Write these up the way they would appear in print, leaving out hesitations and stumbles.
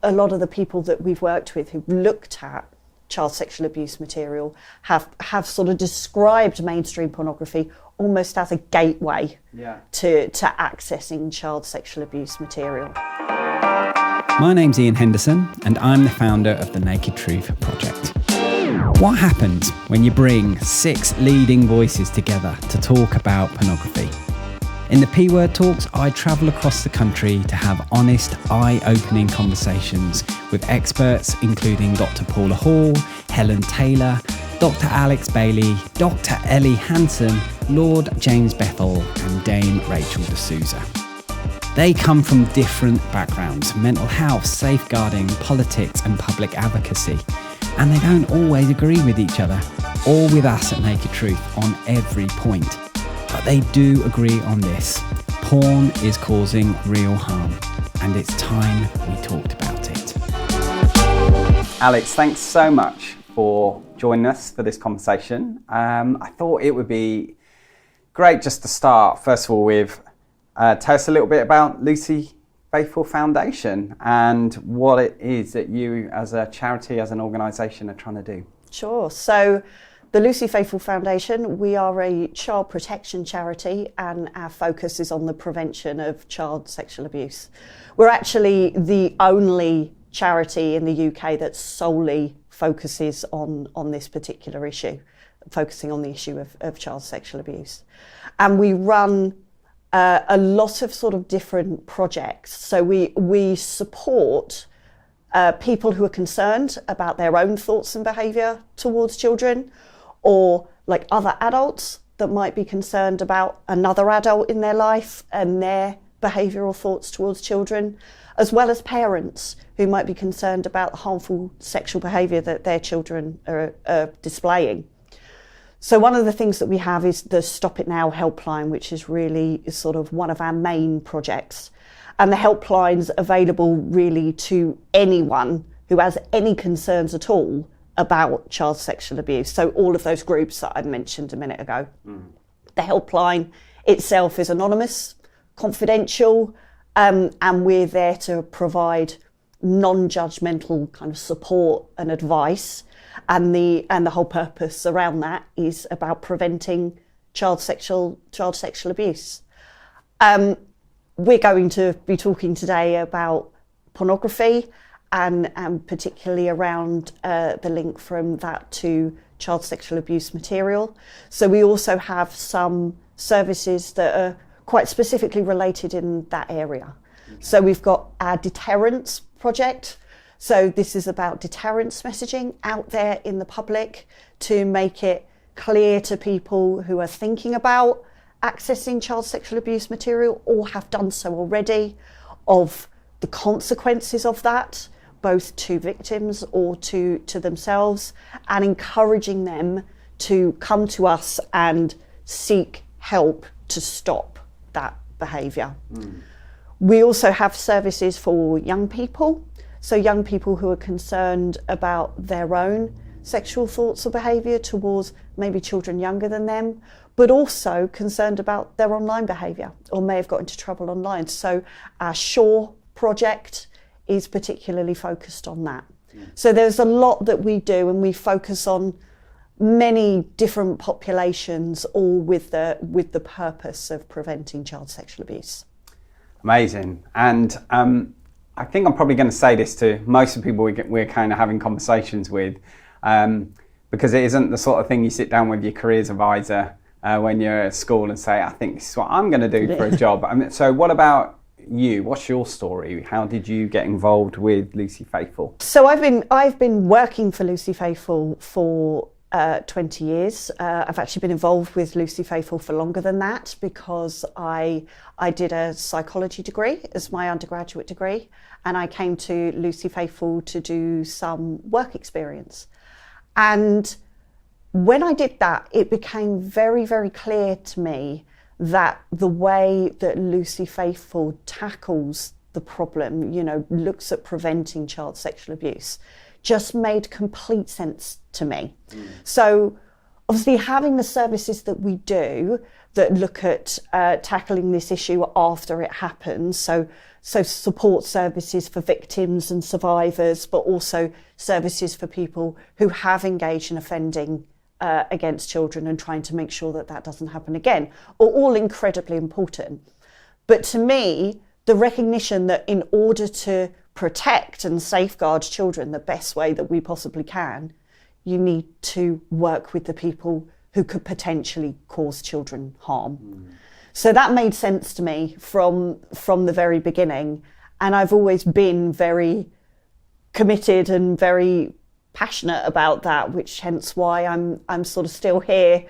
a lot of the people that we've worked with who've looked at child sexual abuse material have sort of described mainstream pornography almost as a gateway to accessing child sexual abuse material. My name's Ian Henderson, and I'm the founder of the Naked Truth Project. What happens when you bring 6 leading voices together to talk about pornography? In the P-Word Talks, I travel across the country to have honest, eye-opening conversations with experts including Dr. Paula Hall, Helen Taylor, Dr. Alex Bailey, Dr. Ellie Hansen, Lord James Bethel, and Dame Rachel D'Souza. They come from different backgrounds: mental health, safeguarding, politics, and public advocacy. And they don't always agree with each other, or with us at Naked Truth on every point. But they do agree on this: porn is causing real harm, and it's time we talked about it. Alex, thanks so much for joining us for this conversation. I thought it would be great just to start, first of all, with tell us a little bit about Lucy Faithfull Foundation and what it is that you as a charity, as an organisation, are trying to do. Sure. So the Lucy Faithfull Foundation, we are a child protection charity, and our focus is on the prevention of child sexual abuse. We're actually the only charity in the UK that solely focuses on this particular issue, focusing on the issue of child sexual abuse. And we run a lot of sort of different projects. So we support people who are concerned about their own thoughts and behaviour towards children, or like other adults that might be concerned about another adult in their life and their behavioural thoughts towards children, as well as parents who might be concerned about harmful sexual behaviour that their children are displaying. So one of the things that we have is the Stop It Now helpline, which is really sort of one of our main projects. And the helpline's available really to anyone who has any concerns at all about child sexual abuse. So all of those groups that I mentioned a minute ago. The helpline itself is anonymous, confidential, and we're there to provide non-judgmental kind of support and advice. And the whole purpose around that is about preventing child sexual abuse. We're going to be talking today about pornography, and particularly around the link from that to child sexual abuse material. So we also have some services that are quite specifically related in that area. So we've got our deterrence project. So this is about deterrence messaging out there in the public to make it clear to people who are thinking about accessing child sexual abuse material or have done so already of the consequences of that, both to victims or to themselves, and encouraging them to come to us and seek help to stop that behaviour. We also have services for young people. So young people who are concerned about their own sexual thoughts or behaviour towards maybe children younger than them, but also concerned about their online behaviour or may have got into trouble online. So our Shore project is particularly focused on that. So there's a lot that we do, and we focus on many different populations, all with the purpose of preventing child sexual abuse. Amazing. And I think I'm probably going to say this to most of the people we're kind of having conversations with, because it isn't the sort of thing you sit down with your careers advisor when you're at school and say, I think this is what I'm going to do for a job. So what about you? What's your story? How did you get involved with Lucy Faithfull? So I've been working for Lucy Faithfull for 20 years. I've actually been involved with Lucy Faithfull for longer than that, because I did a psychology degree as my undergraduate degree, and I came to Lucy Faithfull to do some work experience. And when I did that, it became very, very clear to me that the way that Lucy Faithfull tackles the problem, looks at preventing child sexual abuse, just made complete sense to me. So obviously having the services that we do that look at tackling this issue after it happens, so So support services for victims and survivors, but also services for people who have engaged in offending against children and trying to make sure that that doesn't happen again, are all incredibly important. But to me, the recognition that in order to protect and safeguard children the best way that we possibly can, you need to work with the people who could potentially cause children harm. So that made sense to me from the very beginning. And I've always been very committed and very passionate about that, which hence why I'm sort of still here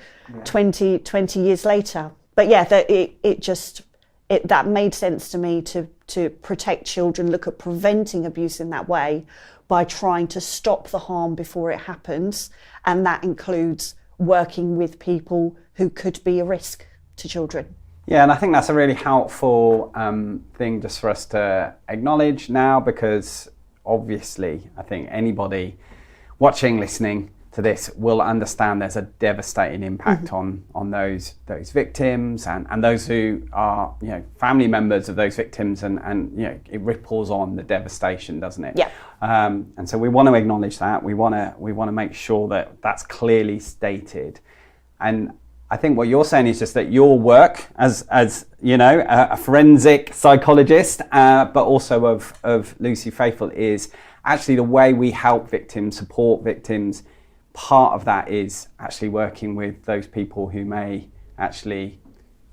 20 years later. But yeah, that made sense to me to protect children, look at preventing abuse in that way by trying to stop the harm before it happens. And that includes working with people who could be a risk to children. Yeah, and I think that's a really helpful thing just for us to acknowledge now, because obviously I think anybody watching, listening to this will understand there's a devastating impact on those victims and those who are, you know, family members of those victims, and you know, it ripples on the devastation, doesn't it? Yeah. And so we want to acknowledge that. We want to make sure that that's clearly stated. And I think what you're saying is just that your work as you know, a forensic psychologist, but also of Lucy Faithfull, is actually the way we help victims, support victims. Part of that is actually working with those people who may actually,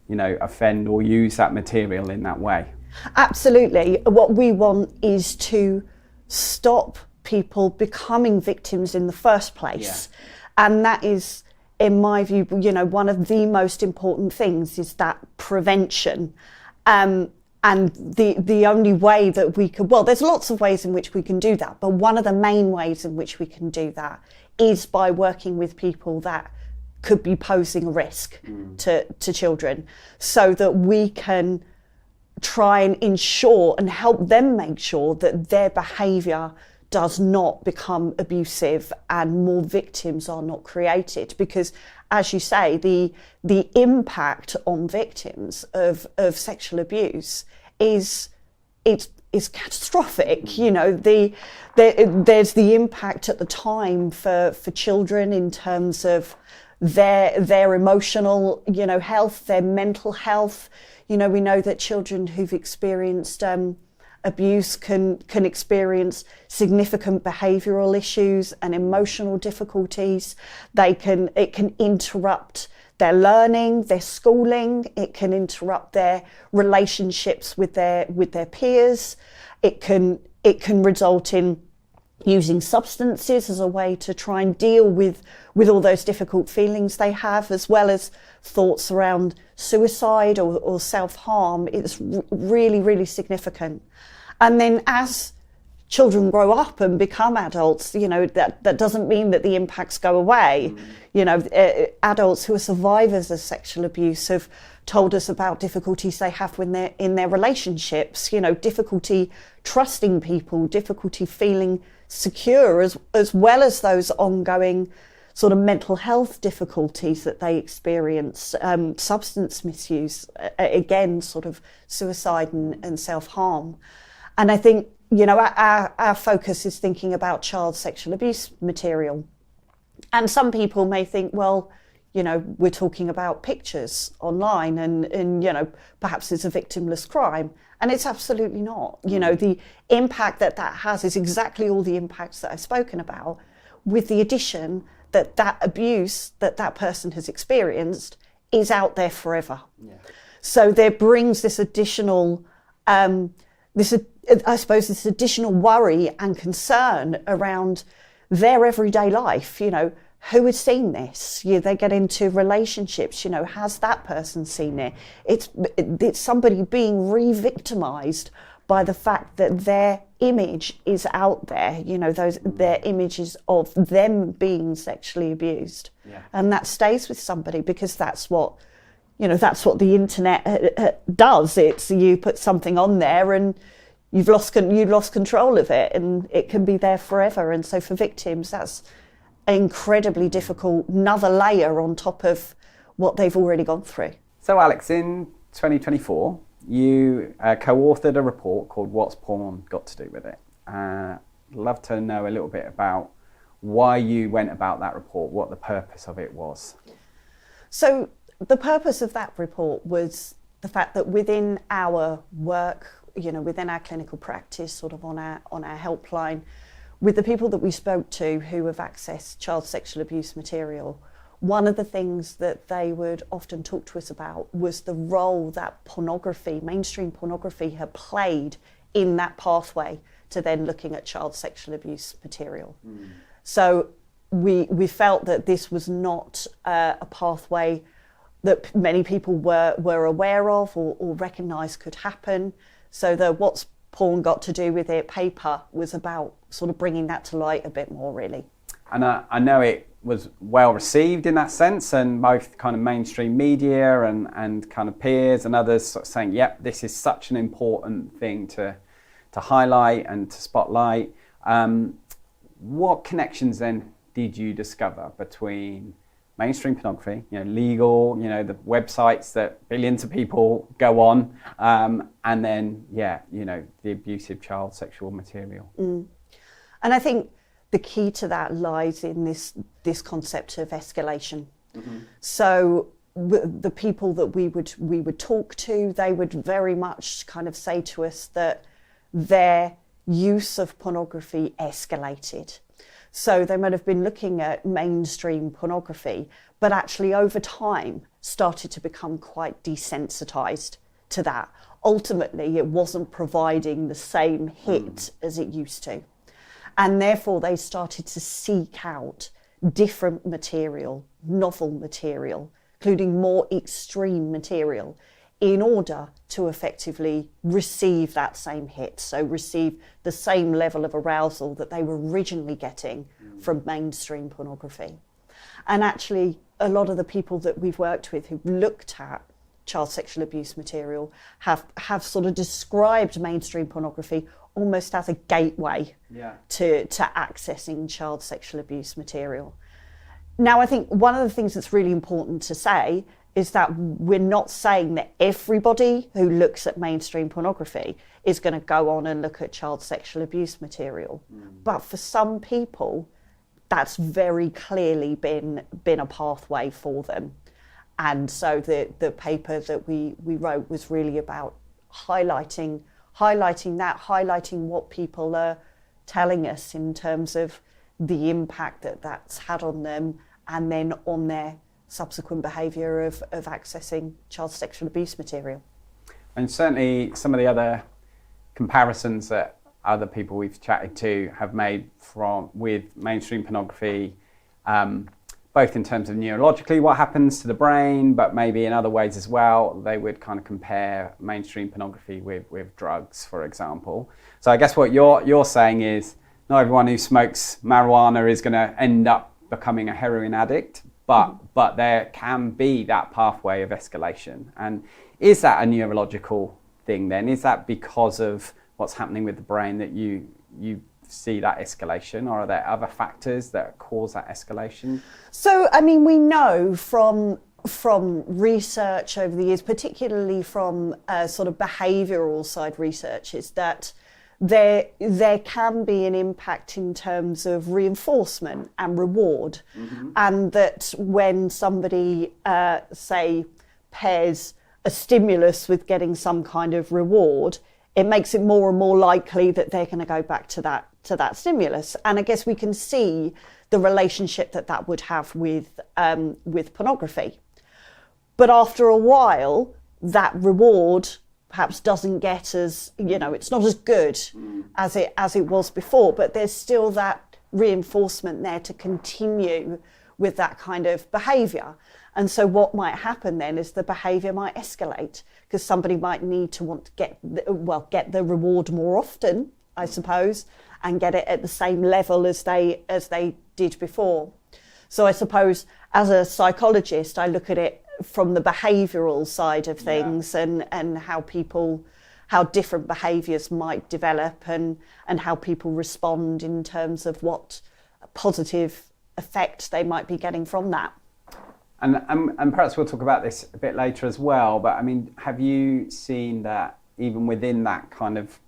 you know, offend or use that material in that way. Absolutely. What we want is to stop people becoming victims in the first place. Yeah. And that is, in my view, you know, one of the most important things is that prevention. And the only way that we could, well, there's lots of ways in which we can do that, but one of the main ways in which we can do that is by working with people that could be posing a risk to children, so that we can try and ensure and help them make sure that their behaviour does not become abusive and more victims are not created. Because, as you say, the impact on victims of sexual abuse is catastrophic. You know, there's the impact at the time for children in terms of their emotional, you know, health, their mental health. You know, we know that children who've experienced abuse can experience significant behavioural issues and emotional difficulties. It can interrupt their learning, their schooling. It can interrupt their relationships with their peers. It can result in using substances as a way to try and deal with all those difficult feelings they have, as well as thoughts around suicide or self-harm. It's really, really significant. And then as children grow up and become adults, you know, that doesn't mean that the impacts go away. You know, adults who are survivors of sexual abuse have told us about difficulties they have when they're in their relationships, you know, difficulty trusting people, difficulty feeling secure, as well as those ongoing sort of mental health difficulties that they experience, substance misuse, again, sort of suicide and self-harm. And I think, you know, our focus is thinking about child sexual abuse material. And some people may think, well, you know, we're talking about pictures online and you know, perhaps it's a victimless crime. And it's absolutely not. You know, the impact that has is exactly all the impacts that I've spoken about, with the addition that abuse that person has experienced is out there forever. Yeah. So there brings this additional, this additional worry and concern around their everyday life. You know, who has seen this? They get into relationships, you know, has that person seen it? It's somebody being re-victimized by the fact that their image is out there, you know, their images of them being sexually abused. Yeah. And that stays with somebody because that's what the internet does. It's, you put something on there and you've lost control of it, and it can be there forever. And so for victims, that's incredibly difficult, another layer on top of what they've already gone through. So Alex, in 2024, you co-authored a report called What's Porn Got to Do With It? Love to know a little bit about why you went about that report, what the purpose of it was. So the purpose of that report was the fact that within our work, within our clinical practice, sort of on our helpline, with the people that we spoke to who have accessed child sexual abuse material, one of the things that they would often talk to us about was the role that pornography, mainstream pornography, had played in that pathway to then looking at child sexual abuse material. So we felt that this was not a pathway that many people were aware of or recognised could happen. So the What's Porn Got to Do With It paper was about sort of bringing that to light a bit more, really. And I know it was well received in that sense, and both kind of mainstream media and kind of peers and others sort of saying, yep, this is such an important thing to highlight and to spotlight. What connections then did you discover between mainstream pornography, legal, the websites that billions of people go on, and then, the abusive child sexual material? And I think the key to that lies in this concept of escalation. So the people that we would talk to, they would very much kind of say to us that their use of pornography escalated. So they might have been looking at mainstream pornography, but actually over time started to become quite desensitized to that. Ultimately, it wasn't providing the same hit as it used to. And therefore they started to seek out different material, novel material, including more extreme material, in order to effectively receive that same hit, so receive the same level of arousal that they were originally getting from mainstream pornography. And actually, a lot of the people that we've worked with who've looked at child sexual abuse material have sort of described mainstream pornography almost as a gateway to accessing child sexual abuse material. Now, I think one of the things that's really important to say is that we're not saying that everybody who looks at mainstream pornography is going to go on and look at child sexual abuse material. But for some people, that's very clearly been a pathway for them. And so the paper that we wrote was really about highlighting what people are telling us in terms of the impact that that's had on them, and then on their subsequent behaviour of accessing child sexual abuse material. And certainly some of the other comparisons that other people we've chatted to have made with mainstream pornography, both in terms of neurologically what happens to the brain, but maybe in other ways as well. They would kind of compare mainstream pornography with drugs, for example. So I guess what you're saying is not everyone who smokes marijuana is going to end up becoming a heroin addict, but there can be that pathway of escalation. And is that a neurological thing then? Is that because of what's happening with the brain that you see that escalation, or are there other factors that cause that escalation? So, I mean, we know from research over the years, particularly from sort of behavioural side research, is that there can be an impact in terms of reinforcement and reward, and that when somebody, say, pairs a stimulus with getting some kind of reward, it makes it more and more likely that they're going to go back to that stimulus. And I guess we can see the relationship that would have with pornography. But after a while, that reward perhaps doesn't get as, it's not as good as it was before, but there's still that reinforcement there to continue with that kind of behaviour. And so what might happen then is the behaviour might escalate, because somebody might need to want to get the reward more often, I suppose, and get it at the same level as they did before. So I suppose as a psychologist, I look at it from the behavioural side of things, and how different behaviours might develop, and how people respond in terms of what positive effect they might be getting from that. And perhaps we'll talk about this a bit later as well, but I mean, have you seen that even within that kind of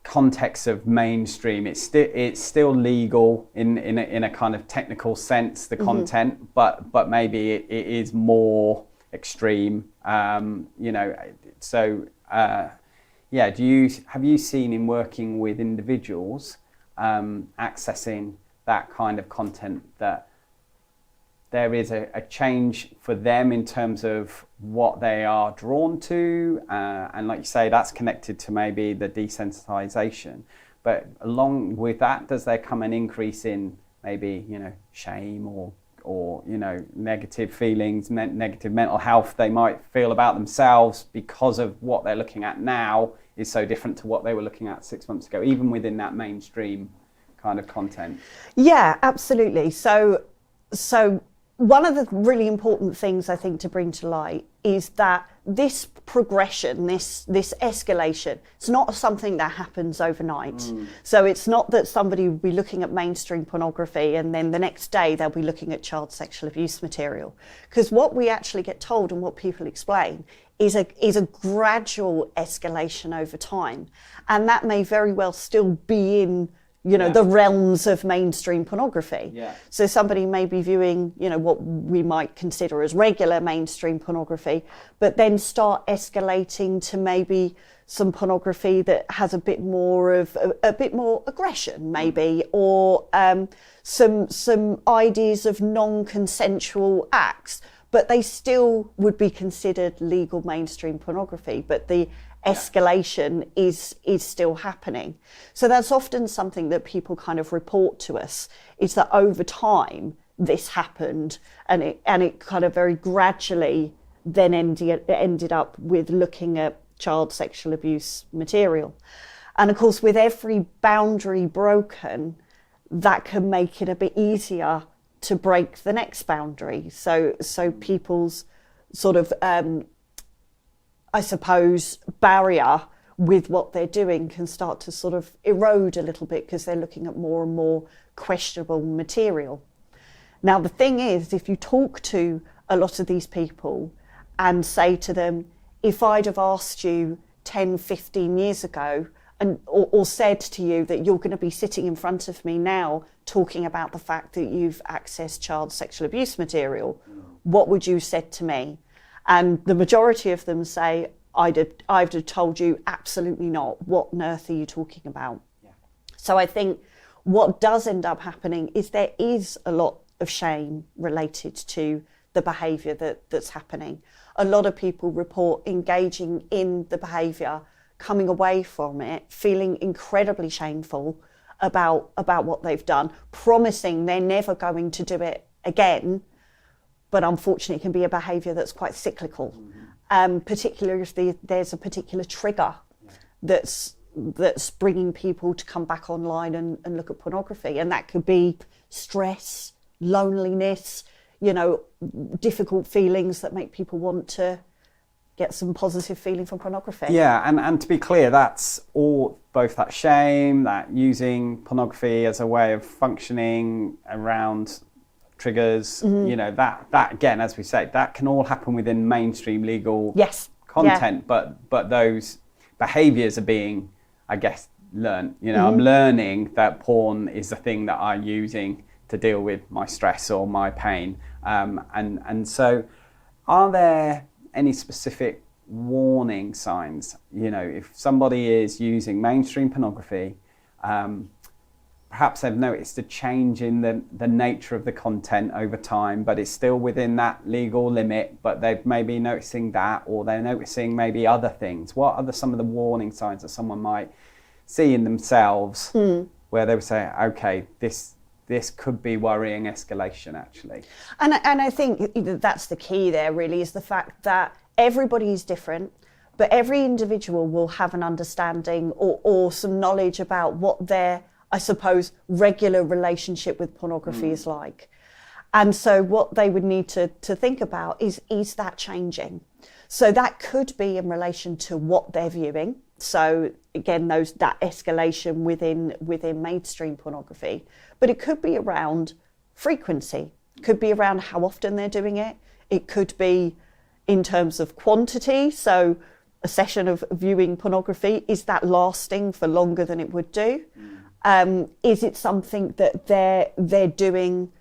context of mainstream, it's still legal in a kind of technical sense, the content, but maybe it is more extreme, so have you seen in working with individuals accessing that kind of content that there is a change for them in terms of what they are drawn to, and like you say, that's connected to maybe the desensitization. But along with that, does there come an increase in maybe, shame or negative feelings, negative mental health they might feel about themselves because of what they're looking at now is so different to what they were looking at 6 months ago, even within that mainstream kind of content? Yeah, absolutely. So one of the really important things I think to bring to light is that this progression, this escalation, it's not something that happens overnight. So it's not that somebody will be looking at mainstream pornography and then the next day they'll be looking at child sexual abuse material. Because what we actually get told and what people explain is a gradual escalation over time. And that may very well still be in the realms of mainstream pornography. Yeah. So somebody may be viewing, what we might consider as regular mainstream pornography, but then start escalating to maybe some pornography that has a bit more aggression, maybe, or some ideas of non-consensual acts, but they still would be considered legal mainstream pornography. But the escalation is still happening. So that's often something that people kind of report to us, is that over time this happened and it kind of very gradually then ended up with looking at child sexual abuse material. And of course, with every boundary broken, that can make it a bit easier to break the next boundary. So people's sort of I suppose, barrier with what they're doing can start to sort of erode a little bit because they're looking at more and more questionable material. Now, the thing is, if you talk to a lot of these people and say to them, if I'd have asked you 10, 15 years ago or said to you that you're going to be sitting in front of me now talking about the fact that you've accessed child sexual abuse material, what would you have said to me? And the majority of them say, I'd have told you absolutely not. What on earth are you talking about? Yeah. So I think what does end up happening is there is a lot of shame related to the behaviour that's happening. A lot of people report engaging in the behaviour, coming away from it, feeling incredibly shameful about what they've done, promising they're never going to do it again. But unfortunately, it can be a behaviour that's quite cyclical, particularly if there's a particular trigger that's bringing people to come back online and look at pornography. And that could be stress, loneliness, difficult feelings that make people want to get some positive feeling from pornography. Yeah, and to be clear, that's all, both that shame, that using pornography as a way of functioning around triggers, that again, as we say, that can all happen within mainstream legal content, but those behaviours are being, I guess, learned. I'm learning that porn is the thing that I'm using to deal with my stress or my pain, and so are there any specific warning signs? If somebody is using mainstream pornography, perhaps they've noticed a change in the nature of the content over time, but it's still within that legal limit, but they've maybe noticing that, or they're noticing maybe other things. What are some of the warning signs that someone might see in themselves where they would say, okay, this could be worrying escalation, actually? And I think that's the key there, really, is the fact that everybody is different, but every individual will have an understanding or some knowledge about what their, I suppose, regular relationship with pornography is like. And so what they would need to think about is that changing? So that could be in relation to what they're viewing. So again, that escalation within mainstream pornography, but it could be around frequency. Could be around how often they're doing it. It could be in terms of quantity. So a session of viewing pornography, is that lasting for longer than it would do? Is it something that they're doing,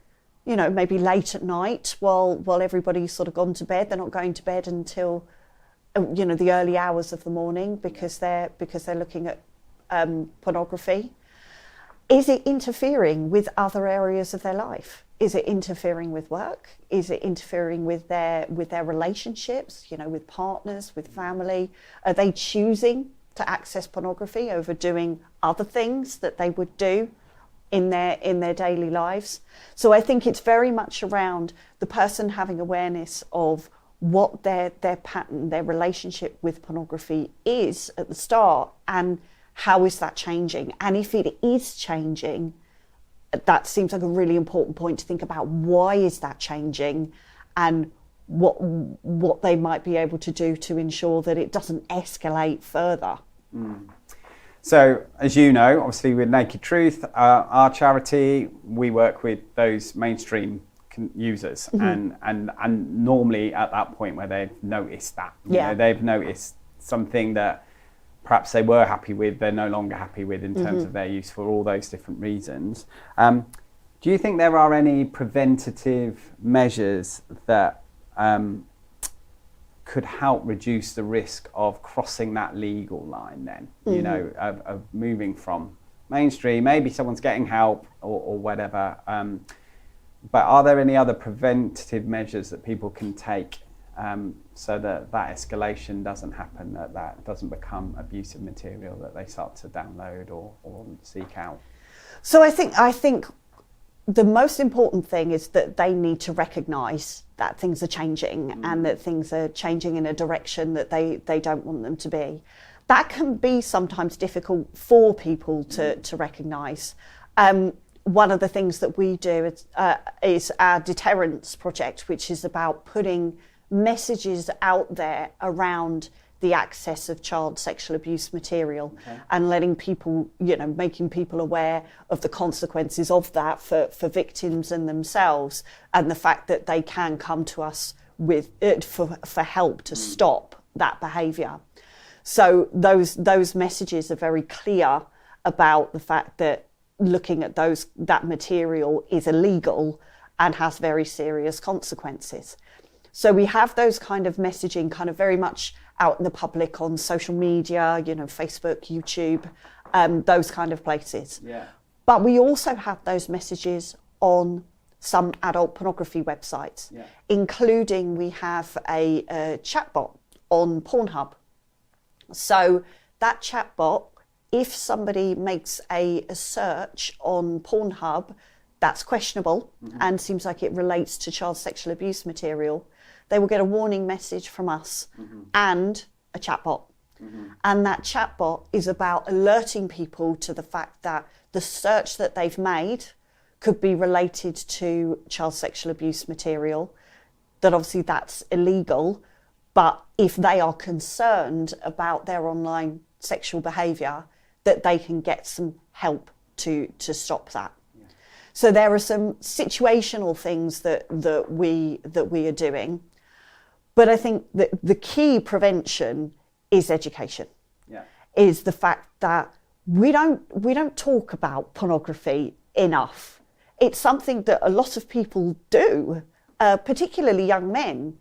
you know, maybe late at night while everybody's sort of gone to bed? They're not going to bed until, you know, the early hours of the morning because they're looking at pornography. Is it interfering with other areas of their life? Is it interfering with work? Is it interfering with their relationships, you know, with partners, with family? Are they choosing to access pornography over doing other things that they would do in their daily lives? So I think it's very much around the person having awareness of what their pattern, their relationship with pornography is at the start, and how is that changing? And if it is changing, that seems like a really important point to think about. Why is that changing, and what they might be able to do to ensure that it doesn't escalate further. So, as you know, obviously with Naked Truth, our charity, we work with those mainstream users, and normally at that point where they've noticed that, you know, they've noticed something that perhaps they were happy with, they're no longer happy with in terms of their use for all those different reasons. Do you think there are any preventative measures that could help reduce the risk of crossing that legal line then, you know, of moving from mainstream? Maybe someone's getting help or whatever, but are there any other preventative measures that people can take so that escalation doesn't happen, that doesn't become abusive material that they start to download or seek out? So I think the most important thing is that they need to recognise that things are changing and that things are changing in a direction that they don't want them to be. That can be sometimes difficult for people to recognise. One of the things that we do is our deterrence project, which is about putting messages out there around the access of child sexual abuse material, and letting people, you know, making people aware of the consequences of that for victims and themselves, and the fact that they can come to us with for help to stop that behaviour. So those messages are very clear about the fact that looking at that material is illegal and has very serious consequences. So we have those kind of messaging kind of very much out in the public on social media, you know, Facebook, YouTube, those kind of places. Yeah. But we also have those messages on some adult pornography websites, including we have a chatbot on Pornhub. So that chatbot, if somebody makes a search on Pornhub that's questionable and seems like it relates to child sexual abuse material, they will get a warning message from us and a chatbot. And that chatbot is about alerting people to the fact that the search that they've made could be related to child sexual abuse material, that obviously that's illegal, but if they are concerned about their online sexual behaviour, that they can get some help to stop that. Yeah. So there are some situational things that we are doing. But I think that the key prevention is education. Yeah. Is the fact that we don't talk about pornography enough. It's something that a lot of people do, particularly young men,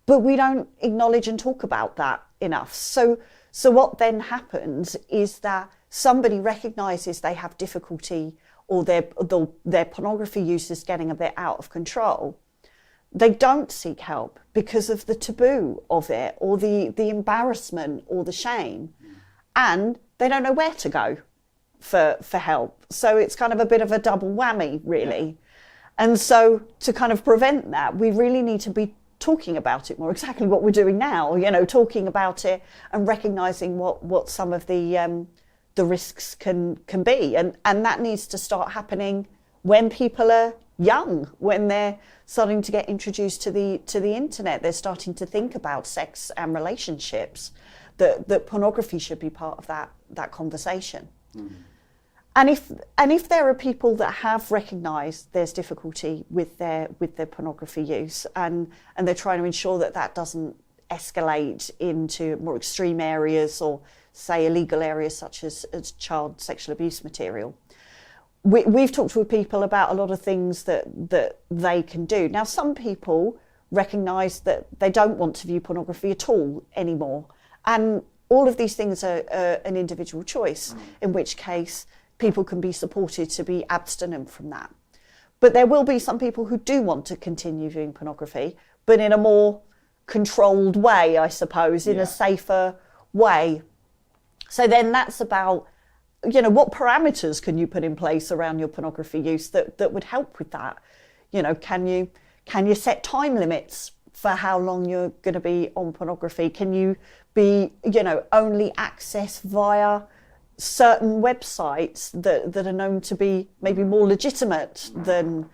but we don't acknowledge and talk about that enough. So what then happens is that somebody recognises they have difficulty, or their pornography use is getting a bit out of control. They don't seek help because of the taboo of it, or the embarrassment or the shame, and they don't know where to go for help. So it's kind of a bit of a double whammy, really. And so to kind of prevent that, we really need to be talking about it more, exactly what we're doing now, you know, talking about it and recognising what some of the risks can be. And that needs to start happening when people are young, when they're starting to get introduced to the internet, they're starting to think about sex and relationships, that pornography should be part of that conversation. if there are people that have recognised there's difficulty with their pornography use, and they're trying to ensure that doesn't escalate into more extreme areas, or say illegal areas such as child sexual abuse material, we've talked with people about a lot of things that they can do. Now, some people recognise that they don't want to view pornography at all anymore, and all of these things are an individual choice, in which case people can be supported to be abstinent from that. But there will be some people who do want to continue viewing pornography, but in a more controlled way, I suppose, in a safer way. So then that's about, what parameters can you put in place around your pornography use that would help with that? Can you set time limits for how long you're going to be on pornography? Can you be, only accessed via certain websites that are known to be maybe more legitimate than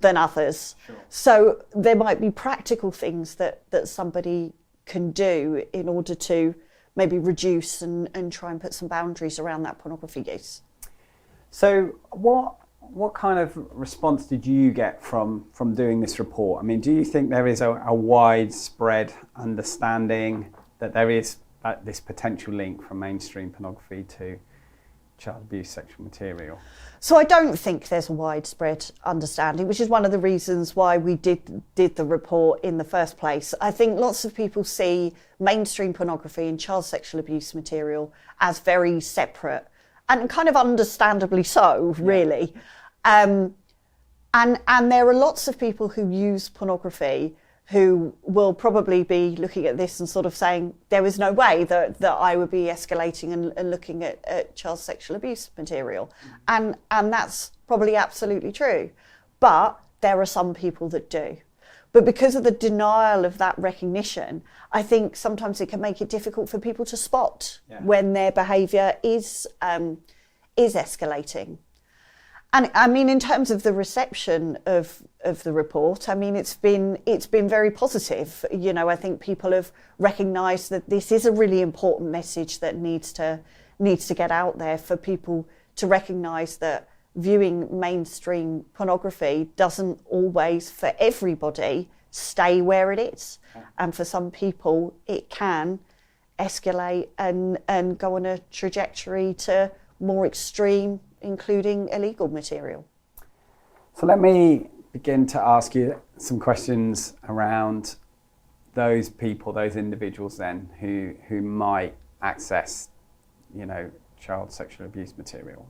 others? Sure. So there might be practical things that somebody can do in order to maybe reduce and try and put some boundaries around that pornography use. So what kind of response did you get from doing this report? I mean, do you think there is a widespread understanding that there is this potential link from mainstream pornography to child abuse sexual material? So I don't think there's a widespread understanding, which is one of the reasons why we did the report in the first place. I think lots of people see mainstream pornography and child sexual abuse material as very separate, and kind of understandably so, really. And there are lots of people who use pornography who will probably be looking at this and sort of saying there is no way that I would be escalating and looking at child sexual abuse material. And that's probably absolutely true. But there are some people that do. But because of the denial of that recognition, I think sometimes it can make it difficult for people to spot when their behaviour is escalating. And I mean, in terms of the reception of the report, I mean, it's been very positive. I think people have recognised that this is a really important message that needs to get out there, for people to recognise that viewing mainstream pornography doesn't always, for everybody, stay where it is. And for some people, it can escalate and go on a trajectory to more extreme, including illegal material. So let me begin to ask you some questions around those people, those individuals then who might access, child sexual abuse material.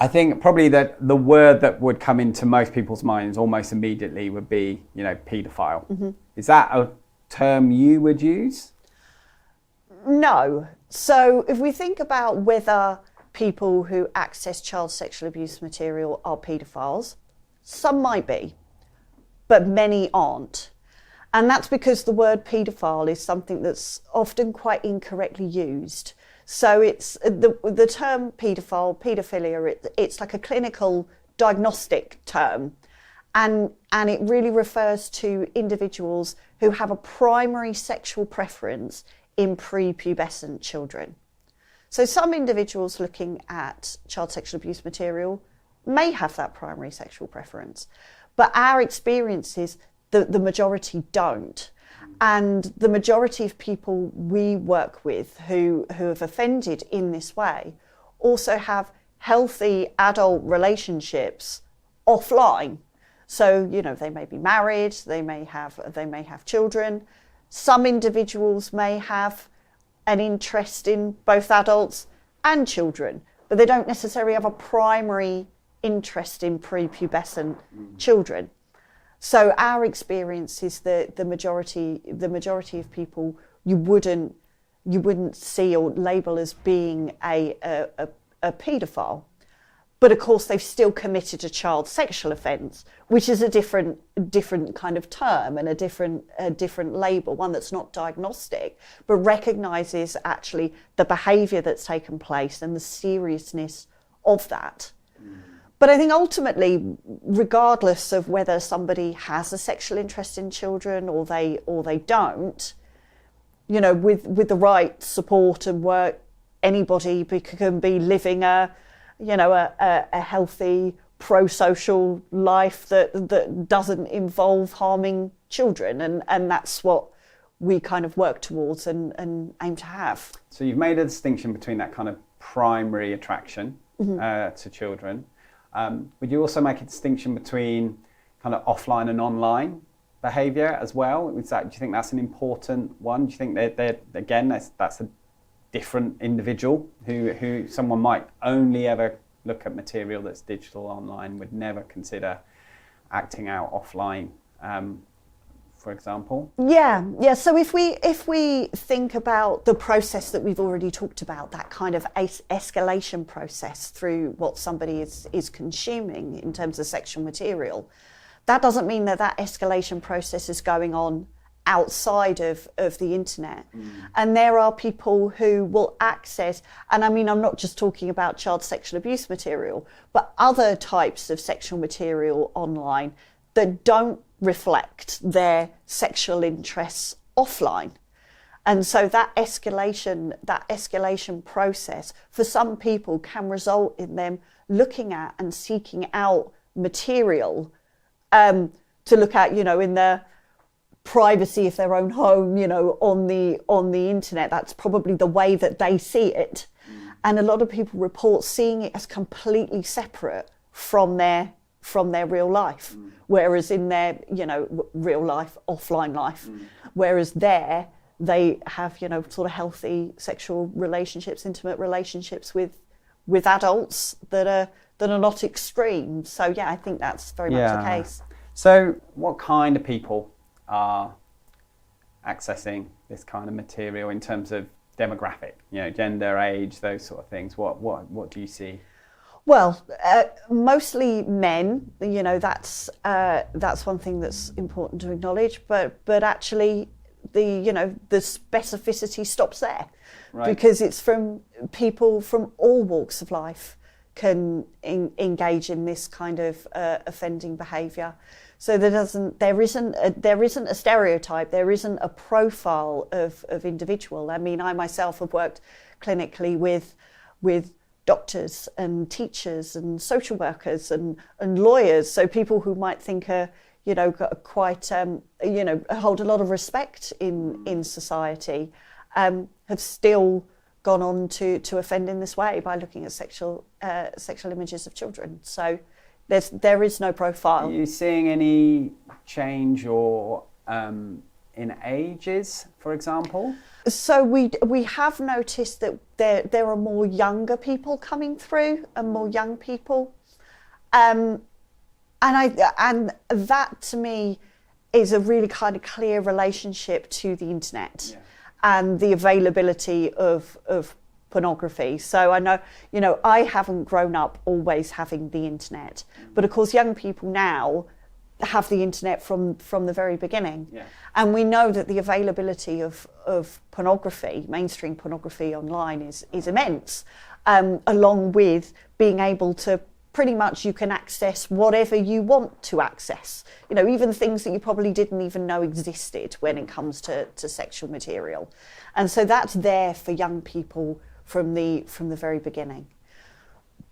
I think probably that the word that would come into most people's minds almost immediately would be, paedophile. Mm-hmm. Is that a term you would use? No. So if we think about whether people who access child sexual abuse material are paedophiles, some might be, but many aren't. And that's because the word paedophile is something that's often quite incorrectly used. So it's the term paedophile, paedophilia, it's like a clinical diagnostic term. And it really refers to individuals who have a primary sexual preference in prepubescent children. So some individuals looking at child sexual abuse material may have that primary sexual preference, but our experience is that the majority don't. And the majority of people we work with who have offended in this way also have healthy adult relationships offline. So, they may be married, they may have children. Some individuals may have an interest in both adults and children, but they don't necessarily have a primary interest in prepubescent children. So our experience is that the majority of people you wouldn't see or label as being a paedophile. But of course, they've still committed a child sexual offence, which is a different kind of term and a different label, one that's not diagnostic, but recognises actually the behaviour that's taken place and the seriousness of that. But I think ultimately, regardless of whether somebody has a sexual interest in children or they don't, with the right support and work, anybody can be living a healthy, pro-social life that doesn't involve harming children, and that's what we kind of work towards and aim to have. So you've made a distinction between that kind of primary attraction to children. Would you also make a distinction between kind of offline and online behaviour as well? Do you think that's an important one? Do you think that again that's a different individual who someone might only ever look at material that's digital online, would never consider acting out offline, for example? Yeah. So if we think about the process that we've already talked about, that kind of escalation process through what somebody is consuming in terms of sexual material, that doesn't mean that escalation process is going on outside of the internet. And there are people who will access, and I mean, I'm not just talking about child sexual abuse material, but other types of sexual material online that don't reflect their sexual interests offline. And so that escalation process for some people can result in them looking at and seeking out material to look at, in their privacy of their own home, on the internet. That's probably the way that they see it. And a lot of people report seeing it as completely separate from their real life, whereas in their real life, offline life, whereas there they have sort of healthy sexual relationships, intimate relationships with adults that are not extreme. So I think that's very much the case. So what kind of people are accessing this kind of material in terms of demographic, gender, age, those sort of things? What do you see? Well, mostly men. That's one thing that's important to acknowledge. But actually, the specificity stops there, right? Because it's from people from all walks of life can engage in this kind of offending behaviour. So there isn't a stereotype. There isn't a profile of individual. I mean, I myself have worked clinically with doctors and teachers and social workers and lawyers. So people who might think are quite hold a lot of respect in society have still gone on to offend in this way by looking at sexual images of children. So there is no profile. Are you seeing any change or in ages, for example? So we have noticed that there are more younger people coming through and more young people, and that to me is a really kind of clear relationship to the internet and the availability of pornography. So I know, I haven't grown up always having the internet, but of course young people now have the internet from the very beginning. Yeah. And we know that the availability of pornography, mainstream pornography online is immense, along with being able to pretty much you can access whatever you want to access, even things that you probably didn't even know existed when it comes to sexual material. And so that's there for young people from the very beginning.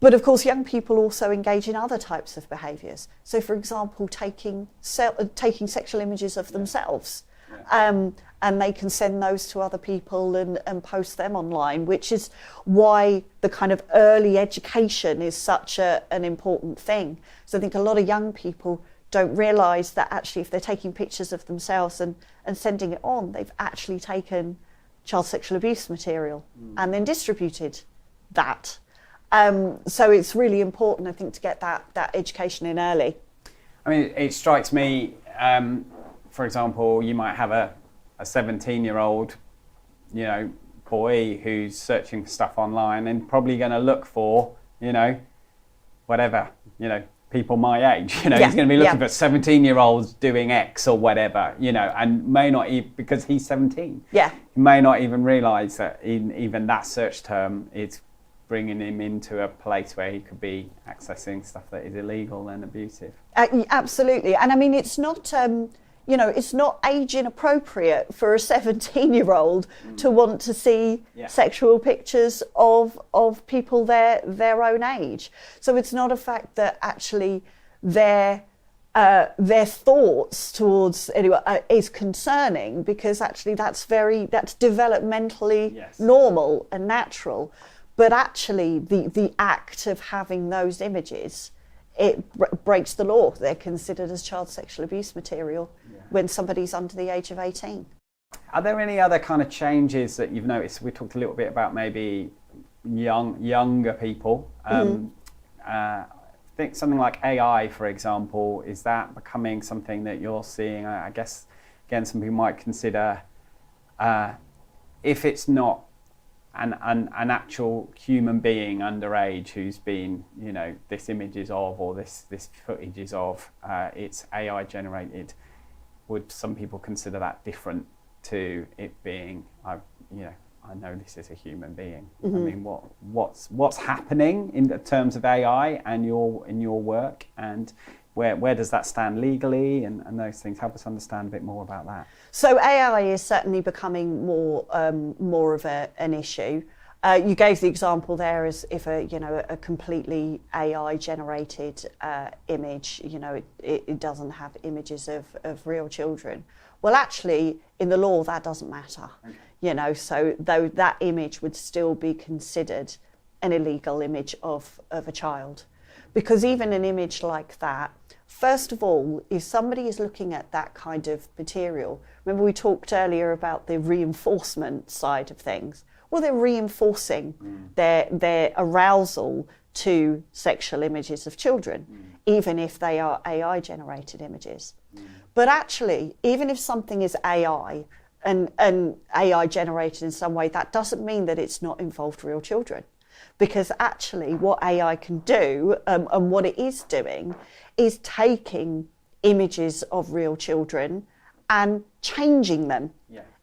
But of course, young people also engage in other types of behaviours. So, for example, taking sexual images of themselves, and they can send those to other people and post them online, which is why the kind of early education is such an important thing. So I think a lot of young people don't realise that actually if they're taking pictures of themselves and sending it on, they've actually taken child sexual abuse material and then distributed that. So it's really important, I think, to get that education in early. I mean, it strikes me, for example, you might have a 17-year-old, boy who's searching for stuff online and probably going to look for, whatever, people my age, he's going to be looking for 17-year-olds doing X or whatever, and may not even, because he's 17, he may not even realise that even that search term is bringing him into a place where he could be accessing stuff that is illegal and abusive. Absolutely. And I mean, it's not, you know, it's not age inappropriate for a 17-year-old to want to see sexual pictures of people their own age. So it's not a fact that actually their thoughts towards anyone is concerning, because actually that's developmentally normal and natural. But actually the act of having those images, it breaks the law. They're considered as child sexual abuse material when somebody's under the age of 18. Are there any other kind of changes that you've noticed? We talked a little bit about maybe younger people. I think something like AI, for example, is that becoming something that you're seeing? I guess, again, some people might consider, if it's not an actual human being underage who's been, you know, this image is of, or this footage is of, it's AI generated, would some people consider that different to it being, I know this is a human being? I mean, what's happening in terms of AI and in your work, and where does that stand legally, and those things? Help us understand a bit more about that. So AI is certainly becoming more of an issue. You gave the example there as if a completely AI generated image, you know, it doesn't have images of real children. Well, actually, in the law, that doesn't matter. Okay. You know, so though that image would still be considered an illegal image of a child, because even an image like that, first of all, if somebody is looking at that kind of material, remember we talked earlier about the reinforcement side of things. Well, they're reinforcing their arousal to sexual images of children, even if they are AI generated images. But actually, even if something is AI and AI generated in some way, that doesn't mean that it's not involved real children. Because actually what AI can do, and what it is doing, is taking images of real children and changing them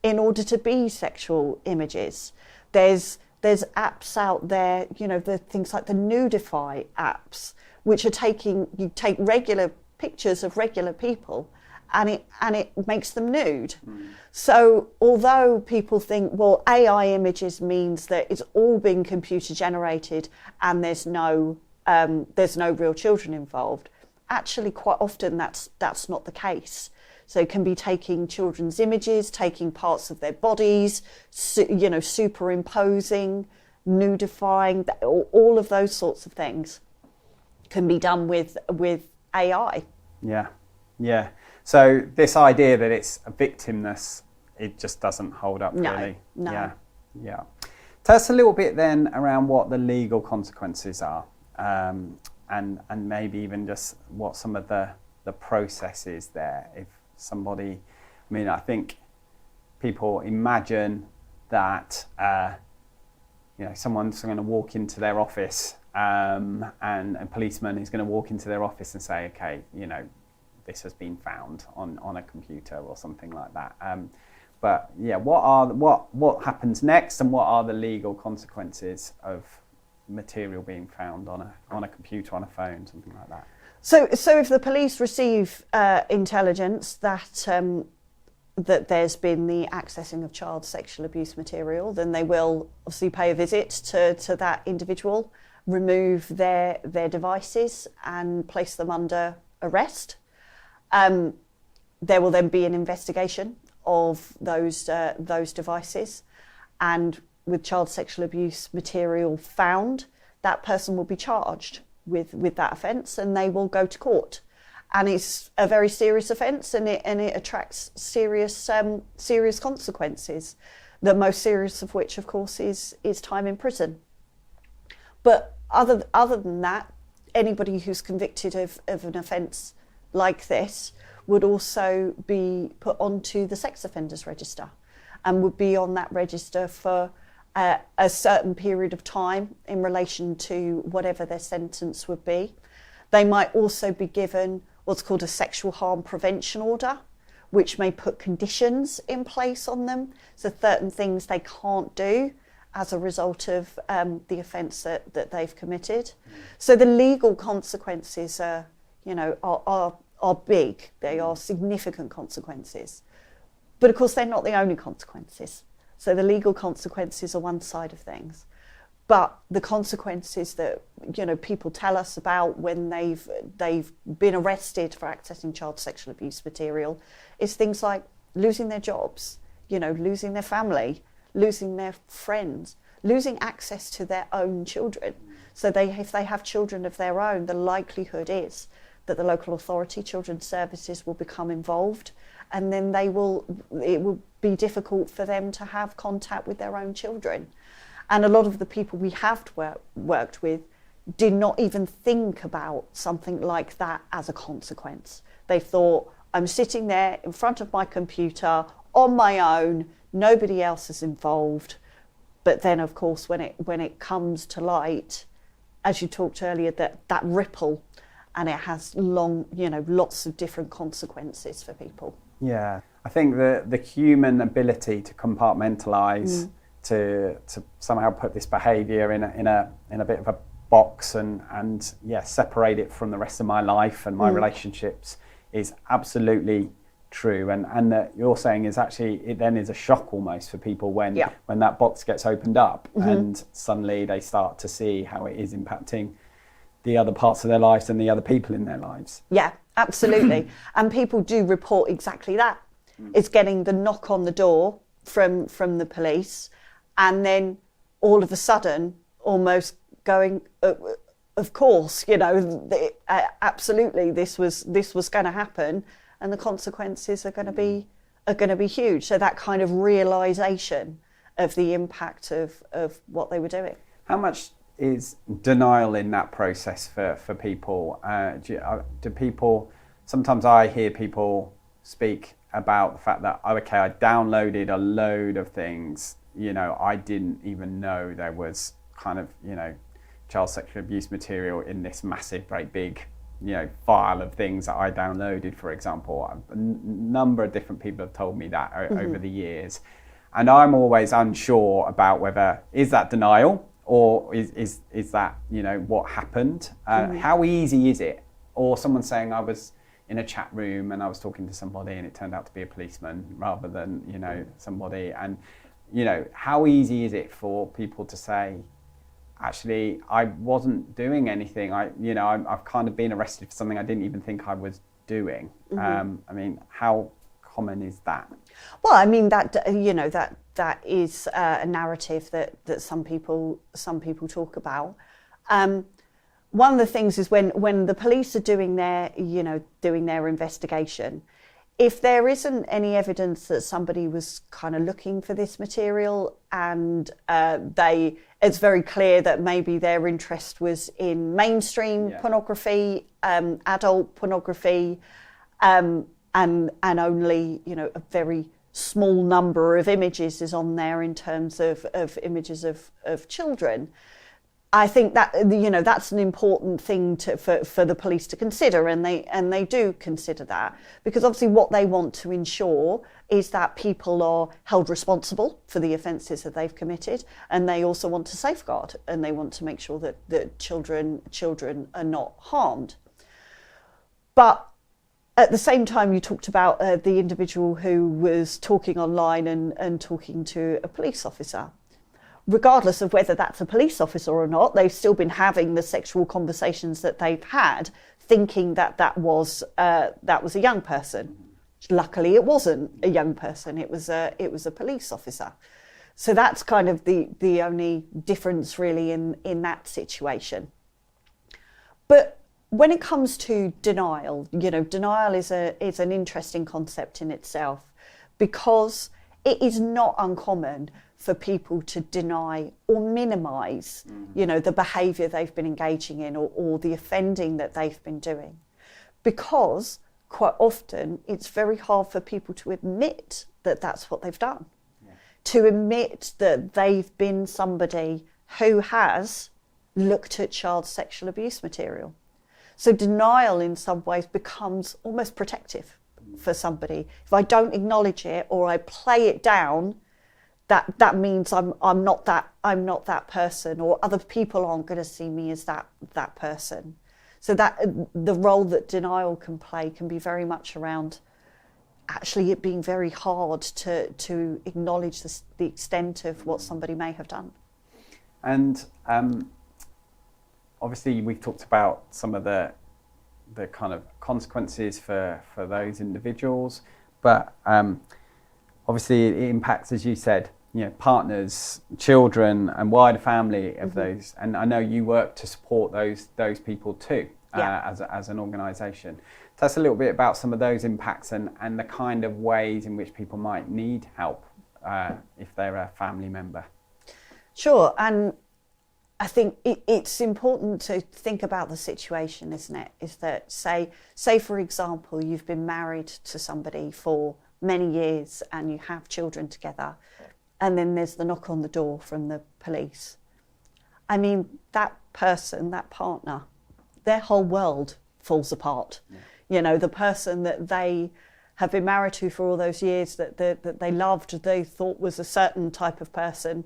in order to be sexual images. There's apps out there, you know, the things like the Nudify apps, which are you take regular pictures of regular people and it makes them nude. So although people think, well, AI images means that it's all being computer generated and there's no real children involved, actually quite often that's not the case. So it can be taking children's images, taking parts of their bodies, you know, superimposing, nudifying, all of those sorts of things can be done with AI. Yeah. So this idea that it's a victimless, it just doesn't hold up really. No. Yeah. Tell us a little bit then around what the legal consequences are, and maybe even just what some of the process is there. If somebody, I mean, I think people imagine that someone's going to walk into their office, and a policeman is going to walk into their office and say, okay, you know, this has been found on a computer or something like that. But yeah, what happens next, and what are the legal consequences of material being found on a computer, on a phone, something like that? So if the police receive intelligence that there's been the accessing of child sexual abuse material, then they will obviously pay a visit to that individual, remove their devices and place them under arrest. There will then be an investigation of those devices, and with child sexual abuse material found, that person will be charged with that offence, and they will go to court. And it's a very serious offence, and it attracts serious consequences. The most serious of which, of course, is time in prison. But other than that, anybody who's convicted of an offence like this would also be put onto the sex offenders register, and would be on that register for a certain period of time in relation to whatever their sentence would be. They might also be given what's called a sexual harm prevention order, which may put conditions in place on them, so certain things they can't do as a result of the offence that they've committed. So the legal consequences are are big. They are significant consequences. But of course, they're not the only consequences. So the legal consequences are one side of things. But the consequences that, you know, people tell us about when they've been arrested for accessing child sexual abuse material is things like losing their jobs, you know, losing their family, losing their friends, losing access to their own children. So if they have children of their own, the likelihood is that the local authority, children's services, will become involved, and then it will be difficult for them to have contact with their own children. And a lot of the people we have worked with did not even think about something like that as a consequence. They thought, I'm sitting there in front of my computer on my own, nobody else is involved. But then, of course, when it comes to light, as you talked earlier, that ripple, and it has lots of different consequences for people. Yeah, I think the human ability to compartmentalise, to somehow put this behaviour in a bit of a box and separate it from the rest of my life and my relationships is absolutely true. And that you're saying is actually, it then is a shock almost for people when that box gets opened up and suddenly they start to see how it is impacting the other parts of their lives and the other people in their lives. Yeah, absolutely. And people do report exactly that. It's getting the knock on the door from the police, and then all of a sudden almost going, of course, you know, absolutely this was going to happen, and the consequences are going to be huge. So that kind of realization of the impact of what they were doing. How much is denial in that process for people? Do people, sometimes I hear people speak about the fact that, okay, I downloaded a load of things, you know, I didn't even know there was kind of, you know, child sexual abuse material in this massive, very big, you know, file of things that I downloaded, for example. A number of different people have told me that over the years. And I'm always unsure about whether, is that denial or is that, you know, what happened? How easy is it? Or someone saying I was in a chat room and I was talking to somebody and it turned out to be a policeman rather than, you know, somebody. And, you know, how easy is it for people to say, actually, I wasn't doing anything. I've kind of been arrested for something I didn't even think I was doing. I mean, how common is that? Well, I mean, that, you know, that is a narrative that some people talk about. One of the things is when the police are doing their investigation, if there isn't any evidence that somebody was kind of looking for this material and it's very clear that maybe their interest was in mainstream pornography, adult pornography, and only, you know, a very small number of images is on there in terms of images of children. I think that, you know, that's an important thing for the police to consider, and they do consider that, because obviously what they want to ensure is that people are held responsible for the offences that they've committed, and they also want to safeguard, and they want to make sure that children are not harmed. But at the same time, you talked about the individual who was talking online and talking to a police officer. Regardless of whether that's a police officer or not, they've still been having the sexual conversations that they've had, thinking that was a young person. Luckily, it wasn't a young person; it was a police officer. So that's kind of the only difference really in that situation. But when it comes to denial, you know, denial is an interesting concept in itself, because it is not uncommon for people to deny or minimise, you know, the behaviour they've been engaging in or the offending that they've been doing. Because quite often it's very hard for people to admit that that's what they've done. Yeah. To admit that they've been somebody who has looked at child sexual abuse material. So denial in some ways becomes almost protective for somebody. If I don't acknowledge it or I play it down, that means I'm not that person, or other people aren't going to see me as that person. So that the role that denial can play can be very much around actually it being very hard to acknowledge the extent of what somebody may have done. And obviously we've talked about some of the kind of consequences for those individuals, but obviously it impacts, as you said, partners, children, and wider family of those. And I know you work to support those people too, as an organisation. Tell us a little bit about some of those impacts and the kind of ways in which people might need help if they're a family member. Sure, and I think it's important to think about the situation, isn't it? Is that, say for example, you've been married to somebody for many years and you have children together, and then there's the knock on the door from the police. I mean, that person, that partner, their whole world falls apart. Yeah. The person that they have been married to for all those years, that they loved, they thought was a certain type of person,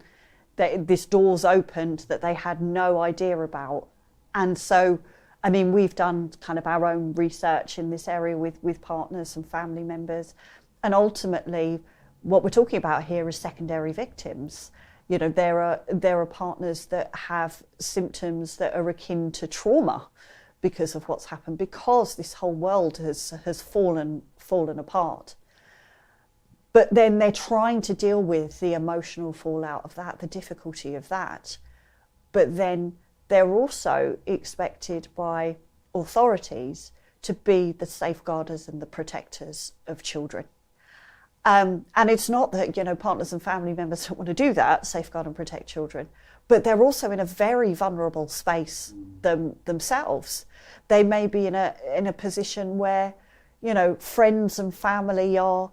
that this door's opened that they had no idea about. And so, I mean, we've done kind of our own research in this area with partners and family members. And ultimately, what we're talking about here is secondary victims. There are partners that have symptoms that are akin to trauma because of what's happened, because this whole world has fallen apart. But then they're trying to deal with the emotional fallout of that, the difficulty of that. But then they're also expected by authorities to be the safeguarders and the protectors of children. And it's not that, partners and family members don't want to do that, safeguard and protect children, but they're also in a very vulnerable space themselves. They may be in a position where, friends and family are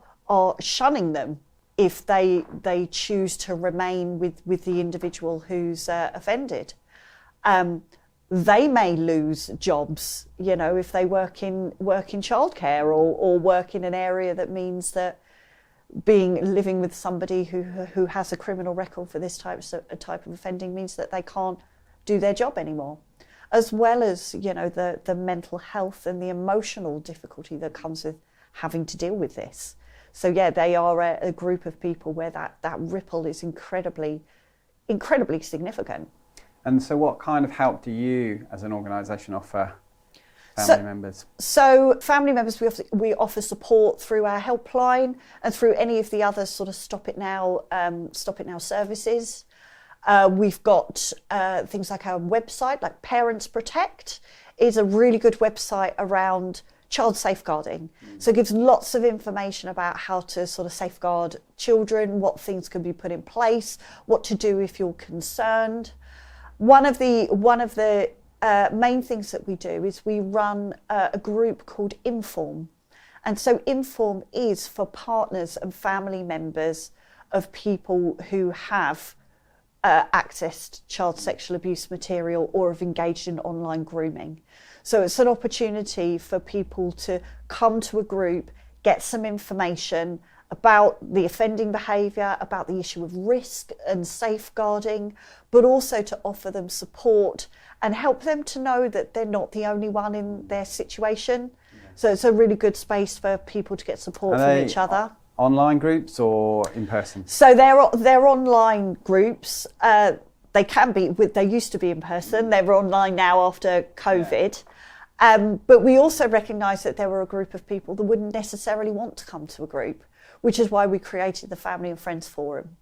shunning them if they choose to remain with the individual who's offended. They may lose jobs, if they work in childcare or work in an area that means that living with somebody who has a criminal record for this type of offending means that they can't do their job anymore, as well as the mental health and the emotional difficulty that comes with having to deal with this. So they are a group of people where that ripple is incredibly significant. And so what kind of help do you as an organisation offer family members? So family members, we offer support through our helpline and through any of the other sort of Stop It Now services. We've got things like our website, like Parents Protect is a really good website around child safeguarding. So it gives lots of information about how to sort of safeguard children, what things can be put in place, what to do if you're concerned. One of the main things that we do is we run a group called Inform. And so Inform is for partners and family members of people who have accessed child sexual abuse material or have engaged in online grooming. So it's an opportunity for people to come to a group, get some information about the offending behaviour, about the issue of risk and safeguarding, but also to offer them support and help them to know that they're not the only one in their situation. So it's a really good space for people to get support from each other. Online groups or in person? So they're online groups. They can be, they used to be in person. They're online now after COVID. But we also recognise that there were a group of people that wouldn't necessarily want to come to a group, which is why we created the Family and Friends Forum.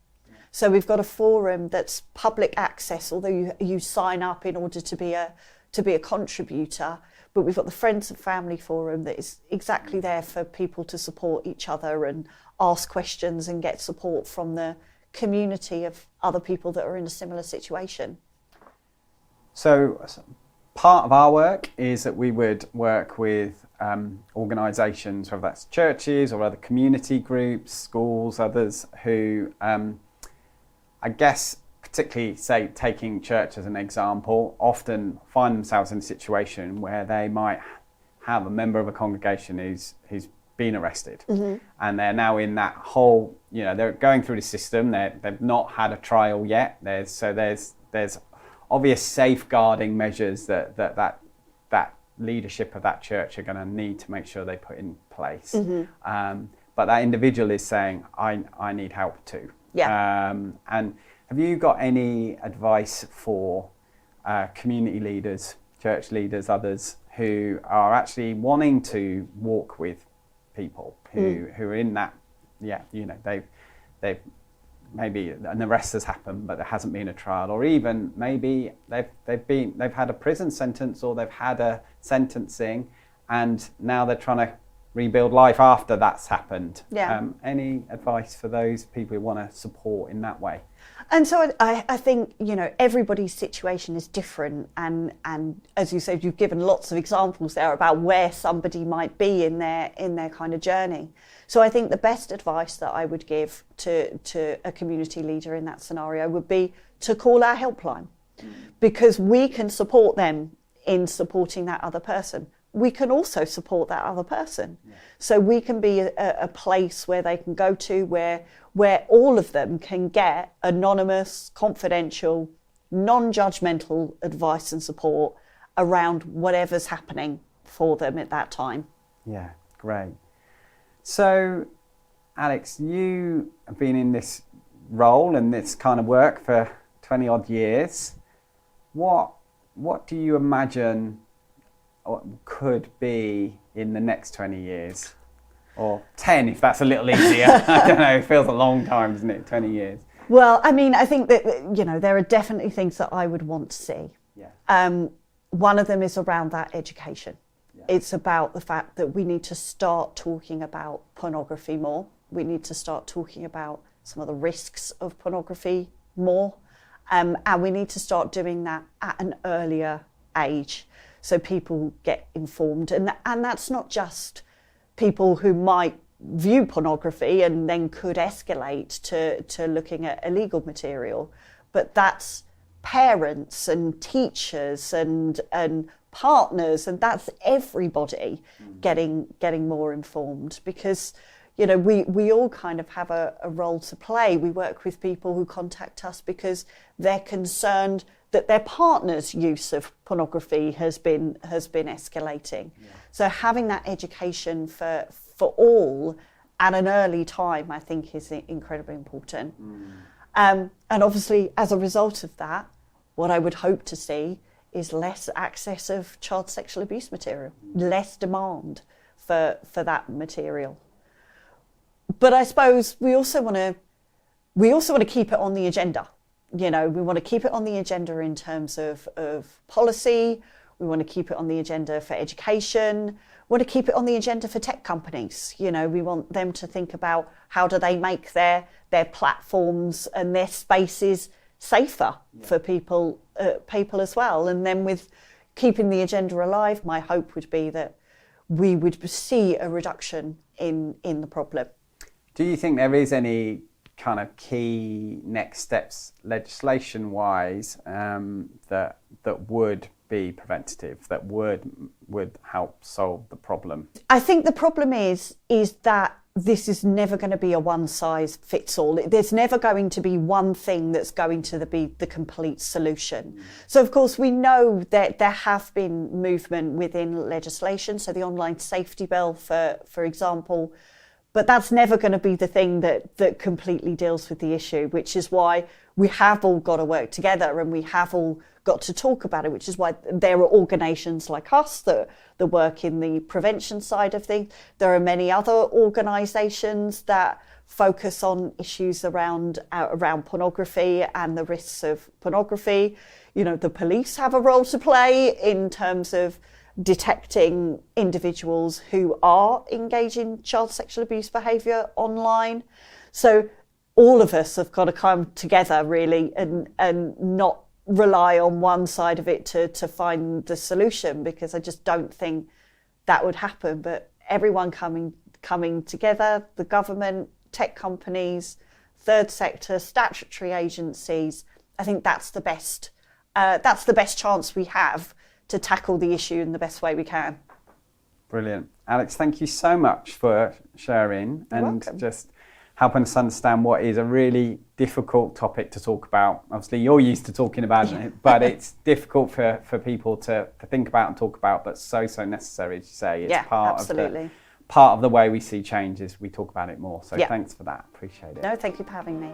So we've got a forum that's public access, although you sign up in order to be a contributor. But we've got the Friends and Family Forum that is exactly there for people to support each other and ask questions and get support from the community of other people that are in a similar situation. So part of our work is that we would work with organisations, whether that's churches or other community groups, schools, others who, I guess, particularly say taking church as an example, often find themselves in a situation where they might have a member of a congregation who's been arrested, and they're now in that whole, they're going through the system. They've not had a trial yet. There's obvious safeguarding measures that leadership of that church are going to need to make sure they put in place. But that individual is saying, I need help too. And have you got any advice for community leaders, church leaders, others who are actually wanting to walk with people who are in that, they've maybe an arrest has happened, but there hasn't been a trial, or even maybe they've had a prison sentence, or they've had a sentencing, and now they're trying to rebuild life after that's happened. Any advice for those people who want to support in that way? And so I think, everybody's situation is different, and as you said, you've given lots of examples there about where somebody might be in their kind of journey. So I think the best advice that I would give to a community leader in that scenario would be to call our helpline, because we can support them in supporting that other person. We can also support that other person. So we can be a place where they can go to, where all of them can get anonymous, confidential, non-judgmental advice and support around whatever's happening for them at that time. Yeah, great. So, Alex, you have been in this role and this kind of work for 20 odd years. What do you imagine could be in the next 20 years? Or 10, if that's a little easier. I don't know, it feels a long time, doesn't it, 20 years? Well, I mean, I think that, there are definitely things that I would want to see. One of them is around that education. It's about the fact that we need to start talking about pornography more. We need to start talking about some of the risks of pornography more. And we need to start doing that at an earlier age so people get informed. And that's not just people who might view pornography and then could escalate to looking at illegal material, but that's parents and teachers and partners, and that's everybody getting more informed, because we all kind of have a role to play. We work with people who contact us because they're concerned that their partner's use of pornography has been escalating. So having that education for all at an early time, I think, is incredibly important. And obviously, as a result of that, what I would hope to see is less access of child sexual abuse material, less demand for that material. But I suppose we also want to keep it on the agenda. We want to keep it on the agenda in terms of policy. We want to keep it on the agenda for education. We want to keep it on the agenda for tech companies. We want them to think about how do they make their platforms and their spaces safer for people as well. And then with keeping the agenda alive, my hope would be that we would see a reduction in the problem. Do you think there is any kind of key next steps legislation-wise that would be preventative, that would help solve the problem? I think the problem is that this is never going to be a one-size-fits-all. There's never going to be one thing that's going to be the complete solution. So, of course, we know that there have been movement within legislation, so the online safety bill, for example, but that's never going to be the thing that completely deals with the issue, which is why we have all got to work together and we have all got to talk about it, which is why there are organisations like us that work in the prevention side of things. There are many other organisations that focus on issues around pornography and the risks of pornography. The police have a role to play in terms of detecting individuals who are engaging in child sexual abuse behaviour online. So all of us have got to come together really and not rely on one side of it to find the solution, because I just don't think that would happen. But everyone coming together, the government, tech companies, third sector, statutory agencies, I think that's the best chance we have to tackle the issue in the best way we can. Brilliant. Alex, thank you so much for sharing. You're welcome. Just helping us understand what is a really difficult topic to talk about. Obviously, you're used to talking about it, but it's difficult for people to think about and talk about, but so necessary, as you say. It's part of the way we see change is we talk about it more. So thanks for that. Appreciate it. No, thank you for having me.